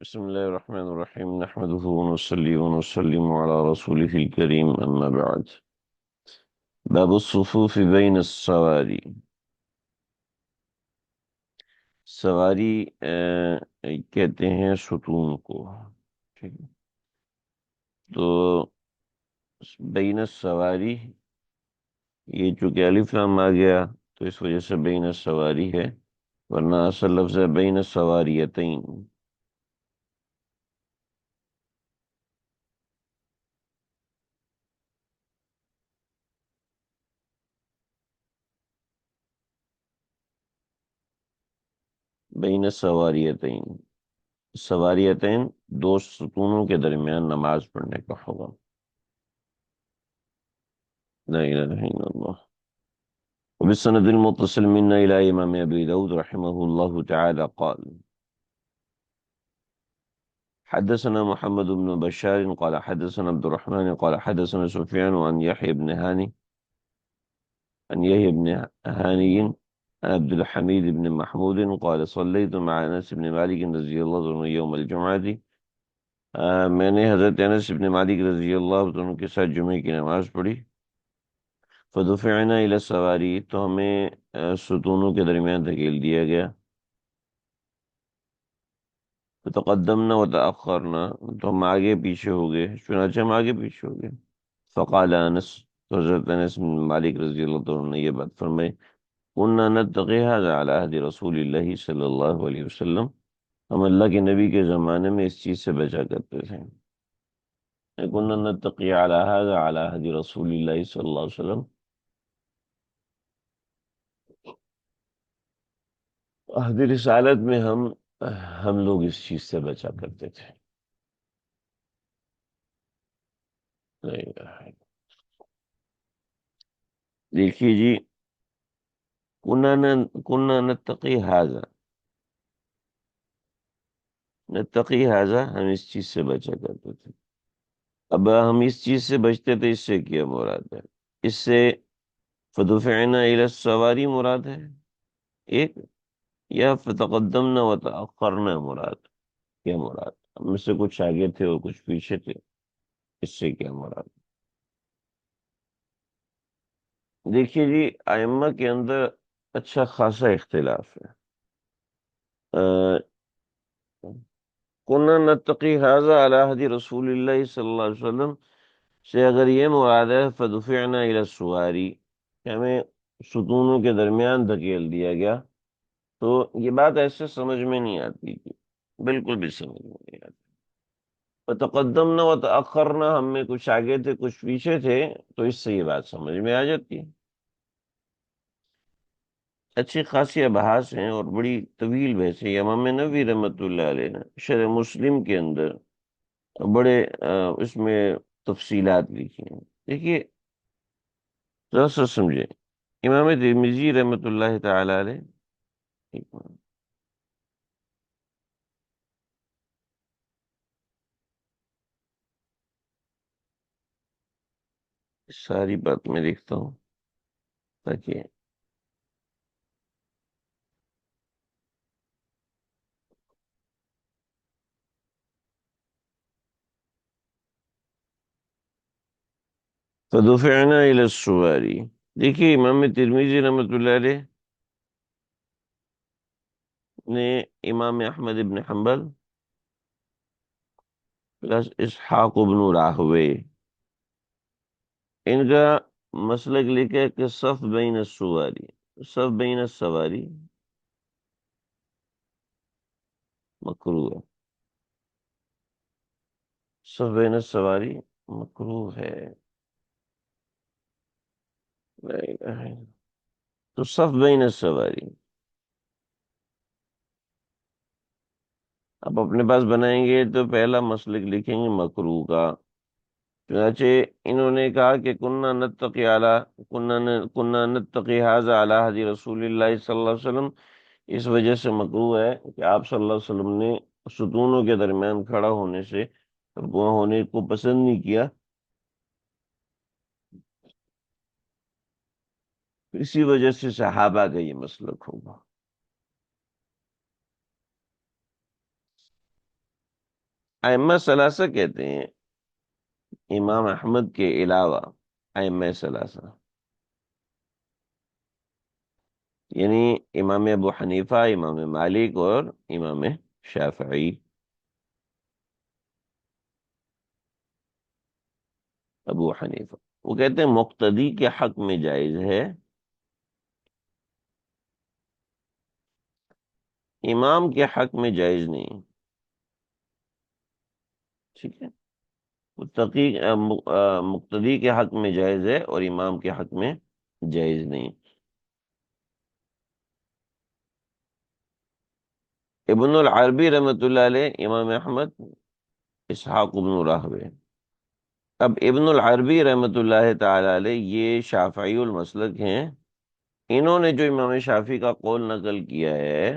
بسم الله الرحمن الرحيم نحمده ونصلي ونسلم على رسوله الكريم أما بعد. باب الصفوف بين السواری. سواری کہتے ہیں ستون کو. ٹھیک ہے. تو بین السواری یہ چونکہ الف لام آ گیا تو اس وجہ سے بین السواری ہے، ورنہ اصل لفظ ہے بین السواریتین. بین السواریتین، سواریتین دو ستونوں کے درمیان نماز پڑھنے کا حکم. لا الہ الا اللہ. وبالسند المتصل منا إلى إمام أبي داود رحمه الله تعالى قال: حدثنا محمد بن بشار قال حدثنا عبد الرحمن قال حدثنا سفيان عن يحيى بن هاني عن عبد الحميد بن محمود قال صليت مع أنس بن مالك رضي الله عنه يوم الجمعة. میں نے حضرت انس بن مالک رضی اللہ عنہ کے ساتھ جمعے کی نماز پڑھی. فدفعنا الى السواری، تو ہمیں ستونوں کے درمیان دھکیل دیا گیا. فتقدمنا وتأخرنا، تو ہم آگے پیچھے ہو گئے، چنانچہ ہم آگے پیچھے ہو گئے. فقال انس، تو حضرت انس بن مالک رضی اللہ عنہ نے یہ بات فرمائی: كنا نتقي هذا على عهد رسول اللہ صلی اللہ علیہ وسلم، ہم اللہ کے نبی کے زمانے میں اس چیز سے بچا کرتے تھے. كنا نتقي على هذا على عهد رسول اللہ صلی اللہ علیہ وسلم، عہد رسالت میں ہم لوگ اس چیز سے بچا کرتے تھے. دیکھیے جی، کننا نتقی حاضہ، نتقی حاضہ ہم اس چیز سے بچا کرتے تھے. اب ہم اس چیز سے بچتے تھے، اس سے کیا مراد ہے؟ اس سے فدفعنا الی السواری مراد ہے ایک، یا فتقدمنا وتأخرنا مراد؟ کیا مراد؟ ہم میں سے کچھ آگے تھے اور کچھ پیچھے تھے، اس سے کیا مراد؟ دیکھیے جی، ائمہ کے اندر اچھا خاصا اختلاف ہے. کننا نتقی حاضہ علی عہد رسول اللہ صلی اللہ علیہ وسلم سے اگر یہ مراد ہے فدفعنا الی السواری کہ ہمیں ستونوں کے درمیان دھکیل دیا گیا، تو یہ بات ایسے سمجھ میں نہیں آتی، بالکل بھی سمجھ میں نہیں آتی. فتقدمنا وتأخرنا، ہم میں کچھ آگے تھے کچھ پیچھے تھے، تو اس سے یہ بات سمجھ میں آ جاتی ہے. اچھی خاصی بحث ہیں اور بڑی طویل بحث ہے. امام نووی رحمۃ اللہ علیہ نے شرح مسلم کے اندر بڑے اس میں تفصیلات لکھی ہیں. دیکھیے ذرا سا سمجھے. امام ترمذی رحمۃ اللہ تعالی علیہ، ایک منٹ، ساری بات میں دیکھتا ہوں تاکہ فدفعنا الى السواری. دیکھیے امام ترمذی رحمۃ اللہ علیہ نے امام احمد ابن حنبل پلس اسحاق ابن راہوے، ان کا مسلک لکھا ہے کہ صف بین السواری، صف بین السواری مکروہ ہے. صف بین السواری مکروہ ہے. لا الہ الا اللہ. تو صف بین السواری آپ اپنے پاس بنائیں گے تو پہلا مسلک لکھیں گے مکروہ کا. چنانچہ انہوں نے کہا کہ کننا نتقی ھذا علی عہد رسول اللہ صلی اللہ علیہ وسلم، اس وجہ سے مکروہ ہے کہ آپ صلی اللہ علیہ وسلم نے ستونوں کے درمیان کھڑا ہونے سے وہ ہونے کو پسند نہیں کیا، اسی وجہ سے صحابہ کا یہ مسلک ہوگا. ائمہ ثلاثہ کہتے ہیں امام احمد کے علاوہ ائمہ ثلاثہ، یعنی امام ابو حنیفہ، امام مالک اور امام شافعی۔ ابو حنیفہ وہ کہتے ہیں مقتدی کے حق میں جائز ہے، امام کے حق میں جائز نہیں۔ ٹھیک ہے، مقتدی کے حق میں جائز ہے اور امام کے حق میں جائز نہیں۔ ابن العربی رحمۃ اللہ علیہ، امام احمد، اسحاق ابن راہوے۔ اب ابن العربی رحمۃ اللہ تعالی علیہ یہ شافعی المسلک ہیں، انہوں نے جو امام شافعی کا قول نقل کیا ہے،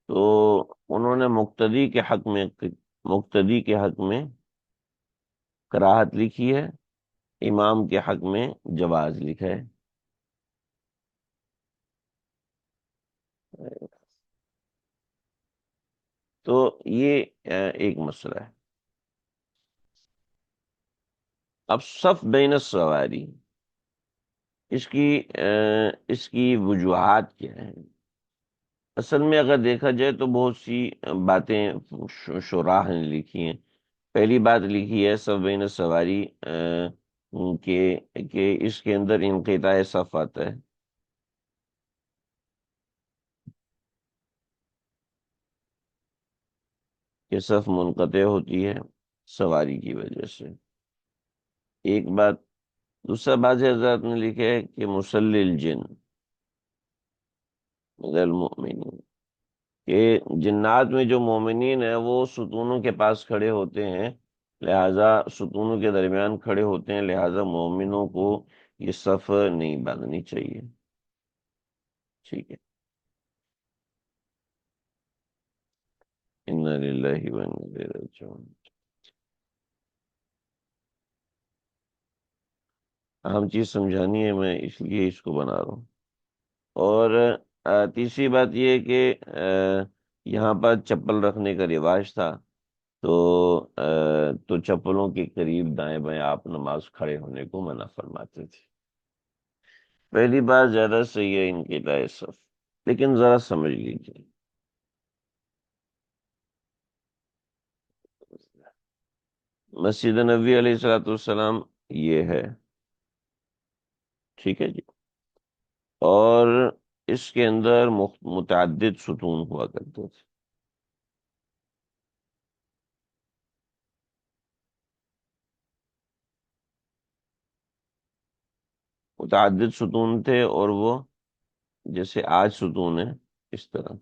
تو انہوں نے مقتدی کے حق میں کراہت لکھی ہے، امام کے حق میں جواز لکھا ہے۔ تو یہ ایک مسئلہ ہے۔ اب صف بین السواری، اس کی اس کی وجوہات کیا ہیں؟ اصل میں اگر دیکھا جائے تو بہت سی باتیں شراح نے لکھی ہیں۔ پہلی بات لکھی ہے صف بین السواری کہ اس کے اندر انقطاع صف آتا ہے، کہ صف منقطع ہوتی ہے سواری کی وجہ سے، ایک بات۔ دوسرا بعض حضرات نے لکھا ہے کہ مسلی الجن من المؤمنین، کہ جنات میں جو مومنین ہیں وہ ستونوں کے پاس کھڑے ہوتے ہیں، لہذا ستونوں کے درمیان کھڑے ہوتے ہیں، لہذا مومنوں کو یہ صف نہیں باندھنی چاہیے۔ ٹھیک ہے، انا للہ و انا الیہ راجعون۔ اہم چیز سمجھانی ہے، میں اس لیے اس کو بنا رہا ہوں۔ اور تیسری بات یہ ہے کہ یہاں پر چپل رکھنے کا رواج تھا، تو چپلوں کے قریب دائیں بائیں آپ نماز کھڑے ہونے کو منع فرماتے تھے۔ پہلی بات زیادہ صحیح ہے ان کی صف، لیکن ذرا سمجھ لیجیے، مسجد نبوی علیہ الصلوۃ والسلام یہ ہے، ٹھیک ہے جی، اور اس کے اندر متعدد ستون ہوا کرتے تھے۔ متعدد ستون تھے، اور وہ جیسے آج ستون ہے اس طرح۔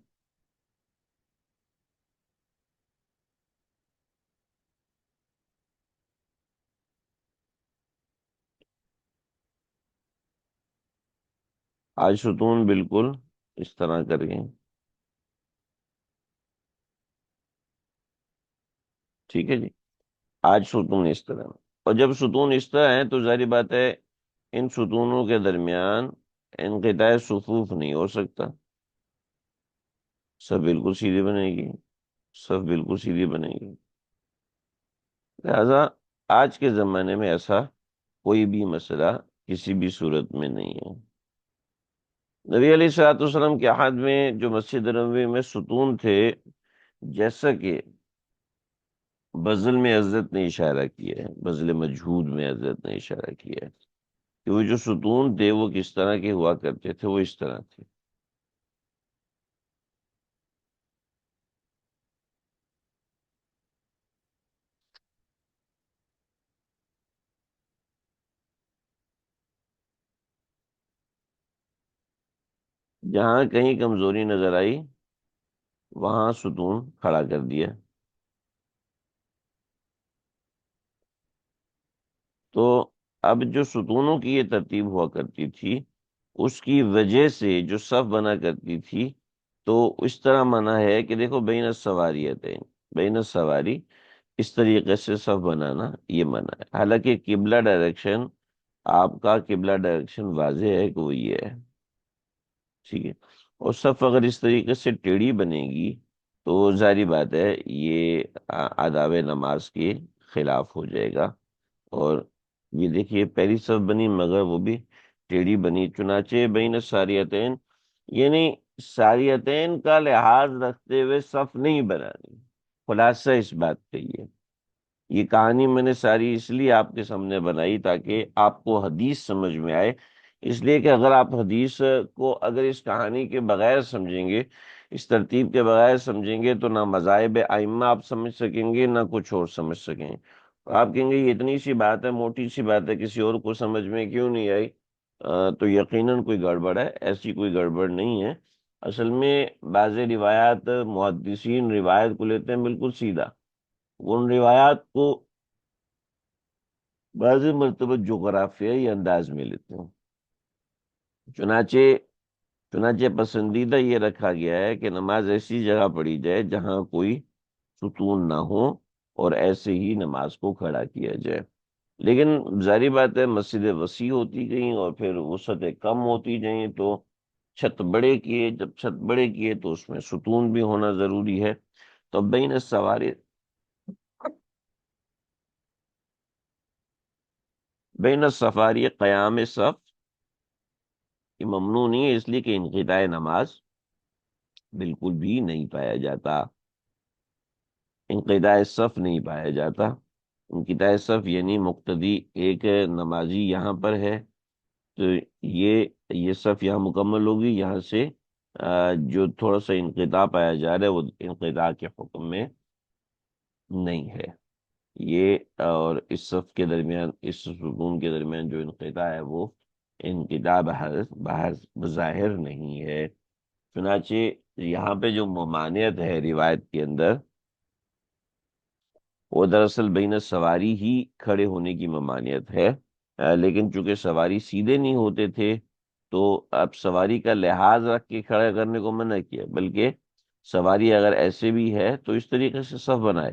آج ستون بالکل اس طرح کر گئے، ٹھیک ہے جی، آج ستون اس طرح، اور جب ستون اس طرح ہیں تو ظاہری بات ہے ان ستونوں کے درمیان انقطاع صفوف نہیں ہو سکتا، سب بالکل سیدھی بنے گی، سب بالکل سیدھی بنے گی۔ لہذا آج کے زمانے میں ایسا کوئی بھی مسئلہ کسی بھی صورت میں نہیں ہے۔ نبی علیہ الصلوۃ والسلام کے عہد میں جو مسجد نبوی میں ستون تھے، جیسا کہ بزل میں حضرت نے اشارہ کیا ہے، بزل مجہود میں حضرت نے اشارہ کیا ہے کہ وہ جو ستون تھے وہ کس طرح کے ہوا کرتے تھے، وہ اس طرح تھے۔ جہاں کہیں کمزوری نظر آئی وہاں ستون کھڑا کر دیا۔ تو اب جو ستونوں کی یہ ترتیب ہوا کرتی تھی، اس کی وجہ سے جو صف بنا کرتی تھی، تو اس طرح منع ہے کہ دیکھو بین السواریتین، بین السواری، اس طریقے سے صف بنانا یہ منع ہے۔ حالانکہ قبلہ ڈائریکشن، آپ کا قبلہ ڈائریکشن واضح ہے کہ وہ یہ ہے، ٹھیک ہے، اور صف اگر اس طریقے سے ٹیڑھی بنے گی تو ظاہری بات ہے یہ آداب نماز کے خلاف ہو جائے گا۔ اور یہ دیکھیے پہلی صف بنی مگر وہ بھی ٹیڑھی بنی، چنانچہ بین ساریتین، یعنی ساریتین کا لحاظ رکھتے ہوئے صف نہیں بنانی، خلاصہ اس بات کا یہ کہانی میں نے ساری اس لیے آپ کے سامنے بنائی تاکہ آپ کو حدیث سمجھ میں آئے، اس لیے کہ اگر آپ حدیث کو اگر اس کہانی کے بغیر سمجھیں گے، اس ترتیب کے بغیر سمجھیں گے، تو نہ مذاہب ائمہ آپ سمجھ سکیں گے نہ کچھ اور سمجھ سکیں گے۔ آپ کہیں گے یہ اتنی سی بات ہے، موٹی سی بات ہے، کسی اور کو سمجھ میں کیوں نہیں آئی؟ تو یقیناً کوئی گڑبڑ ہے، ایسی کوئی گڑبڑ نہیں ہے۔ اصل میں بعض روایات محدثین روایت کو لیتے ہیں بالکل سیدھا، ان روایات کو بعض مرتبہ جغرافیائی انداز میں لیتے ہیں۔ چنانچہ چنانچہ پسندیدہ یہ رکھا گیا ہے کہ نماز ایسی جگہ پڑھی جائے جہاں کوئی ستون نہ ہو، اور ایسے ہی نماز کو کھڑا کیا جائے۔ لیکن ظاہری بات ہے مسجدیں وسیع ہوتی گئیں اور پھر وسعتیں کم ہوتی گئیں، تو چھت بڑے کیے، جب چھت بڑے کیے تو اس میں ستون بھی ہونا ضروری ہے۔ تو بین السفاری قیام صف یہ ممنوع نہیں ہے، اس لیے کہ انقطاع نماز بالکل بھی نہیں پایا جاتا، انقطاع صف نہیں پایا جاتا۔ انقطاع صف یعنی مقتدی ایک نمازی یہاں پر ہے تو یہ صف یہاں مکمل ہوگی، یہاں سے جو تھوڑا سا انقطاع پایا جا رہا ہے وہ انقطاع کے حکم میں نہیں ہے یہ، اور اس صف کے درمیان، اس ستون کے درمیان جو انقطاع ہے وہ انقطاع بظاہر نہیں ہے۔ چنانچہ یہاں پہ جو ممانعت ہے روایت کے اندر، وہ دراصل بین سواری ہی کھڑے ہونے کی ممانعت ہے، لیکن چونکہ سواری سیدھے نہیں ہوتے تھے تو اب سواری کا لحاظ رکھ کے کھڑا کرنے کو منع کیا، بلکہ سواری اگر ایسے بھی ہے تو اس طریقے سے صف بنائے،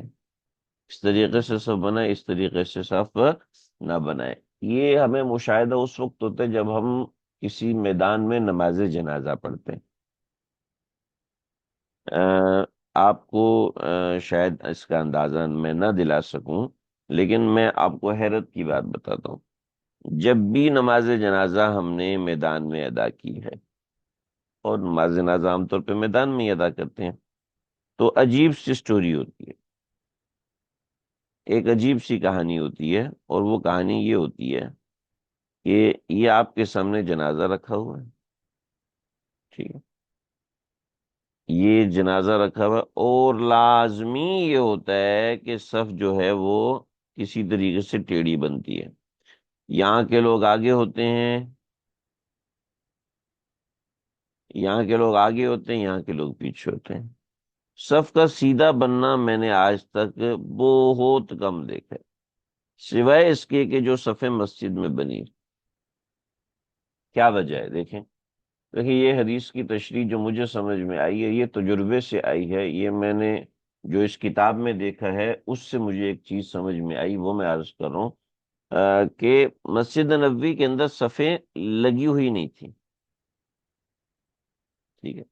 اس طریقے سے صف بنائے، اس طریقے سے صف نہ بنائے۔ یہ ہمیں مشاہدہ اس وقت ہوتا ہے جب ہم کسی میدان میں نماز جنازہ پڑھتے ہیں۔ آپ کو شاید اس کا اندازہ میں نہ دلا سکوں، لیکن میں آپ کو حیرت کی بات بتاتا ہوں۔ جب بھی نماز جنازہ ہم نے میدان میں ادا کی ہے، اور نماز جنازہ عام طور پہ میدان میں ہی ادا کرتے ہیں، تو عجیب سی سٹوری ہوتی ہے، ایک عجیب سی کہانی ہوتی ہے، اور وہ کہانی یہ ہوتی ہے کہ یہ آپ کے سامنے جنازہ رکھا ہوا ہے، ٹھیک ہے، یہ جنازہ رکھا ہوا ہے، اور لازمی یہ ہوتا ہے کہ صف جو ہے وہ کسی طریقے سے ٹیڑھی بنتی ہے، یہاں کے لوگ آگے ہوتے ہیں، یہاں کے لوگ آگے ہوتے ہیں، یہاں کے لوگ پیچھے ہوتے ہیں۔ صف کا سیدھا بننا میں نے آج تک بہت کم دیکھا ہے، سوائے اس کے کہ جو صفیں مسجد میں بنی۔ کیا وجہ ہے؟ دیکھیں یہ حدیث کی تشریح جو مجھے سمجھ میں آئی ہے، یہ تجربے سے آئی ہے، یہ میں نے جو اس کتاب میں دیکھا ہے اس سے مجھے ایک چیز سمجھ میں آئی، وہ میں عرض کر رہا ہوں کہ مسجد نبوی کے اندر صفیں لگی ہوئی نہیں تھی، ٹھیک ہے،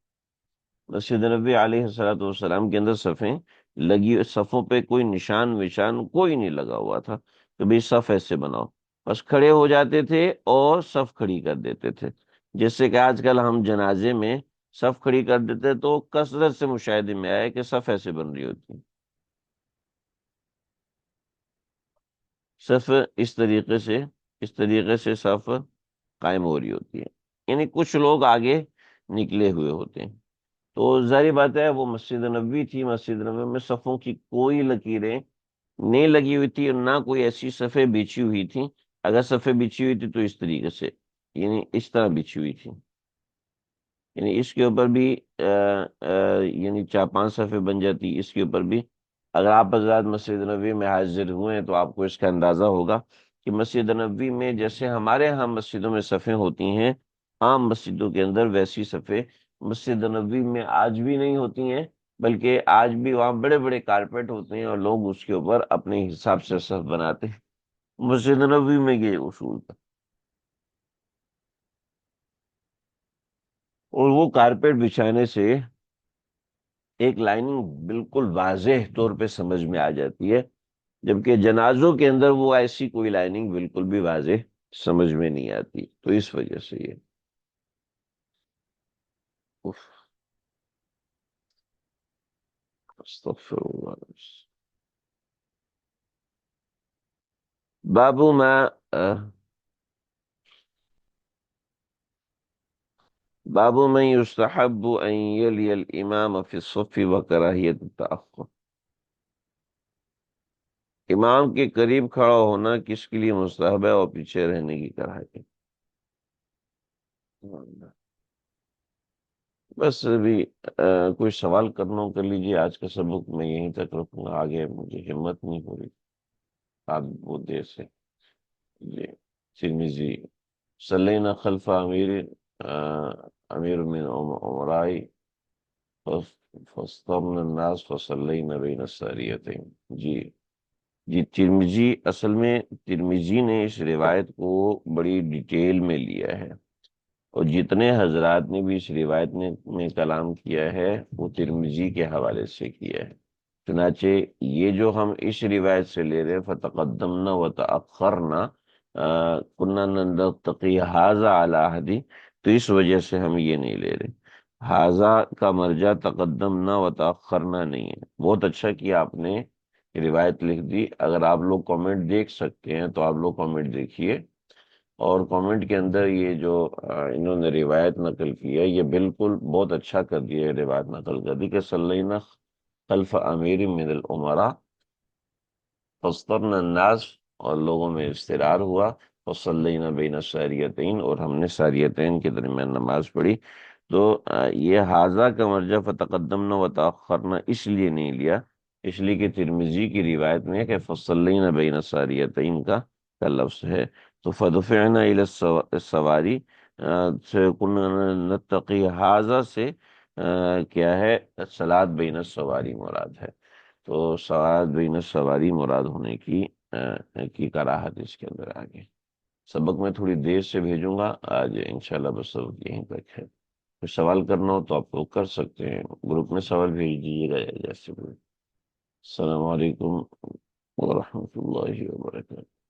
مسجد نبی علیہ الصلوۃ والسلام کے اندر صفیں لگی، صفوں پہ کوئی نشان وشان کوئی نہیں لگا ہوا تھا کہ بھئی صف ایسے بناؤ، بس کھڑے ہو جاتے تھے اور صف کھڑی کر دیتے تھے، جس سے کہ آج کل ہم جنازے میں صف کھڑی کر دیتے تو کثرت سے مشاہدے میں آئے کہ صف ایسے بن رہی ہوتی ہے، صف اس طریقے سے صف قائم ہو رہی ہوتی ہے، یعنی کچھ لوگ آگے نکلے ہوئے ہوتے ہیں۔ تو ظاہری بات ہے وہ مسجد نبوی تھی، مسجد نبوی میں صفوں کی کوئی لکیریں نہیں لگی ہوئی تھی، اور نہ کوئی ایسی صفیں بچھی ہوئی تھی، اگر صفیں بچھی ہوئی تھی تو اس طریقے سے، یعنی اس طرح بچھی ہوئی تھی، یعنی اس کے اوپر بھی یعنی 4 5 صفیں بن جاتی، اس کے اوپر بھی اگر آپ حضرات مسجد نبوی میں حاضر ہوئے ہیں تو آپ کو اس کا اندازہ ہوگا کہ مسجد نبوی میں جیسے ہمارے ہاں مسجدوں میں صفیں ہوتی ہیں، عام مسجدوں کے اندر ویسی صفیں مسجد نبوی میں آج بھی نہیں ہوتی ہیں، بلکہ آج بھی وہاں بڑے بڑے کارپیٹ ہوتے ہیں اور لوگ اس کے اوپر اپنے حساب سے صف بناتے ہیں، مسجد نبوی میں یہ اصول تھا، اور وہ کارپیٹ بچھانے سے ایک لائننگ بالکل واضح طور پہ سمجھ میں آ جاتی ہے، جبکہ جنازوں کے اندر وہ ایسی کوئی لائننگ بالکل بھی واضح سمجھ میں نہیں آتی، تو اس وجہ سے یہ اف، استغفر اللہ۔ بابو میں باب من يستحب ان يلي الامام في الصف وكراهية التأخر، امام کے قریب کھڑا ہونا کس کے لیے مستحب ہے اور پیچھے رہنے کی کراہت ہے؟ بس ابھی کوئی سوال کرنا ہو کر لیجیے، آج کا سبق میں یہیں تک رکھوں گا، آگے مجھے ہمت نہیں ہو رہی، آپ بہت دیر سے جی ترمذی صلینا خلف امیر امیر من عمرائی فاسترنا الناس فصلینا بین الساریتین، جی جی ترمذی، اصل میں ترمذی نے اس روایت کو بڑی ڈیٹیل میں لیا ہے، اور جتنے حضرات نے بھی اس روایت میں کلام کیا ہے وہ ترمذی کے حوالے سے کیا ہے۔ چنانچہ یہ جو ہم اس روایت سے لے رہے فتقدمنا وتأخرنا كنا نتقی ھذا علی عہدی، تو اس وجہ سے ہم یہ نہیں لے رہے، ھذا کا مرجع تقدمنا وتأخرنا نہیں ہے۔ بہت اچھا کیا آپ نے روایت لکھ دی، اگر آپ لوگ کامنٹ دیکھ سکتے ہیں تو آپ لوگ کامنٹ دیکھیے، اور کامنٹ کے اندر یہ جو انہوں نے روایت نقل کی ہے یہ بالکل بہت اچھا کر دیا ہے، روایت نقل کر دی کہ صلینا خلف امیر من العمراء فاسترنا الناس، اور لوگوں میں استرار ہوا، فصلینا بین الساریتین، اور ہم نے ساریتین کے درمیان نماز پڑھی۔ تو یہ حاضہ کا مرجع فتقدمنا وتأخرنا اس لیے نہیں لیا، اس لیے کہ ترمذی کی روایت میں ہے کہ فصلینا بین الساریتین کا لفظ ہے، تو فدفعنا الی السواری سے کنا نتقی حاضہ سے کیا ہے، صلاۃ بین السواری مراد ہے، تو صلاۃ بین السواری مراد ہونے کی کراہت اس کے اندر آگے۔ سبق میں تھوڑی دیر سے بھیجوں گا آج انشاءاللہ، بس سبق یہیں تک ہے، کوئی سوال کرنا ہو تو آپ لوگ کر سکتے ہیں، گروپ میں سوال بھیج دیجیے گا جیسے بھی۔ السلام علیکم ورحمۃ اللہ وبرکاتہ۔